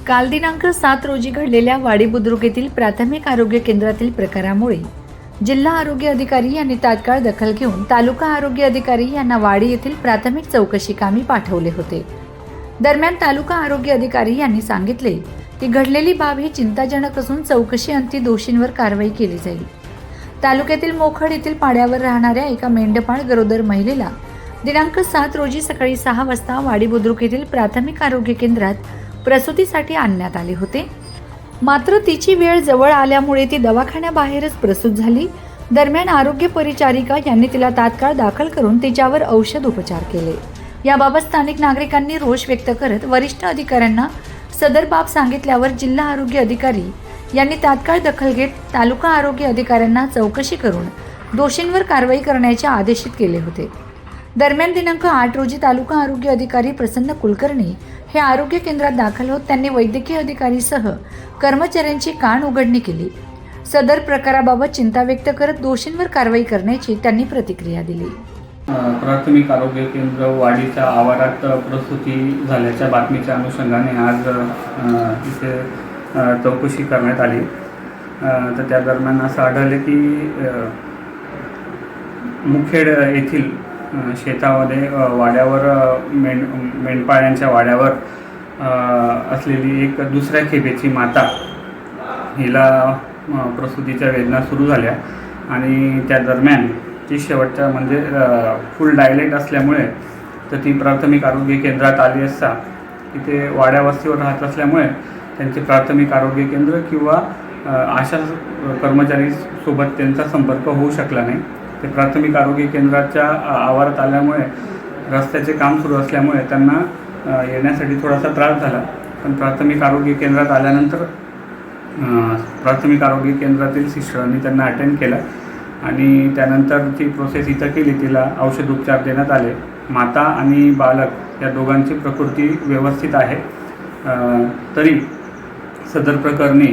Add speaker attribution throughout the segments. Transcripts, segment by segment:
Speaker 1: काल दिनांक 7 रोजी घडलेल्या वाडी बुद्रुक येथील प्राथमिक आरोग्य केंद्रातील प्रकारामुळे जिल्हा आरोग्य अधिकारी यांनी तात्काळ दखल घेऊन तालुका आरोग्य अधिकारी यांना वाडी येथील प्राथमिक चौकशी कामी पाठवले होते। दरम्यान तालुका आरोग्य अधिकारी यांनी सांगितले की घडलेली बाब ही चिंताजनक असून चौकशी अंती दोषींवर कारवाई केली जाईल। तालुक्यातील मोखड येथील पाड्यावर राहणाऱ्या एका मेंढपाळ गरोदर महिलेला दिनांक 7 रोजी सकाळी 6 वाजता वाडी बुद्रुक येथील प्राथमिक आरोग्य केंद्रात प्रसूतीसाठी आणण्यात आले होते। मात्र तिची वेळ जवळ आल्यामुळे ती दवाखान्याबाहेरच प्रसूत झाली। दरम्यान आरोग्य परिचारिका यांनी तिला तात्काळ दाखल करून तिच्यावर औषध उपचार केले। याबाबत स्थानिक नागरिकांनी रोष व्यक्त करत वरिष्ठ अधिकाऱ्यांना सदर बाब सांगितल्यावर जिल्हा आरोग्य अधिकारी यांनी तात्काळ दखल घेत तालुका आरोग्य अधिकाऱ्यांना चौकशी करून दोषींवर कारवाई करण्याचे आदेशित केले होते। दरम्यान दिनांक 8 रोजी तालुका आरोग्य अधिकारी प्रसन्न कुलकर्णी हे आरोग्य केंद्रात दाखल होत त्यांनी वैद्यकीय अधिकारीसह कर्मचाऱ्यांची कान उघडणी केली। सदर प्रकाराबाबत चिंता व्यक्त करत दोषींवर कारवाई करण्याची त्यांनी प्रतिक्रिया दिली।
Speaker 2: प्राथमिक आरोग्य केंद्र वाडीच्या आवारात प्रसूती झाल्याच्या बातमीच्या अनुषंगाने आज इथे चौकशी करण्यात आली। तर त्या दरम्यान असं आढळले की मुखेड येथील शेतामध्ये वाड्यावर मेंढपाळ्यांच्या वाड्यावर असलेली एक दुसऱ्या खेपेची माता हिला प्रसूतीच्या वेदना सुरू झाल्या आणि त्या दरम्यान ती शेवटच्या म्हणजे फुल डायलेट असल्यामुळे तर ती प्राथमिक आरोग्य केंद्रात आली असता तिथे वाड्या वस्तीवर राहत असल्यामुळे त्यांचे प्राथमिक आरोग्य केंद्र किंवा आशा कर्मचारी सोबत त्यांचा संपर्क होऊ शकला नाही। ते प्राथमिक आरोग्य केंद्राच्या आवारात आल्यामुळे रस्त्याचे काम सुरू असल्यामुळे त्यांना येण्यासाठी थोडासा त्रास झाला। पण प्राथमिक आरोग्य केंद्रात आल्यानंतर प्राथमिक आरोग्य केंद्रातील सिस्टरांनी त्यांना अटेंड केलं आणि त्यानंतर ती प्रोसेस इथं केली। तिला औषध उपचार देण्यात आले। माता आणि बालक या दोघांची प्रकृती व्यवस्थित आहे। तरी सदर प्रकरणी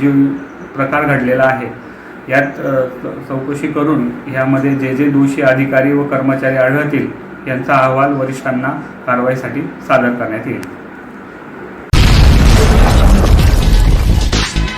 Speaker 2: जो प्रकार घडलेला आहे यात चौकशी करून यामध्ये जे दोषी अधिकारी व कर्मचारी आढळतील यांचा अहवाल वरिष्ठांना कारवाईसाठी सादर करण्यात येईल।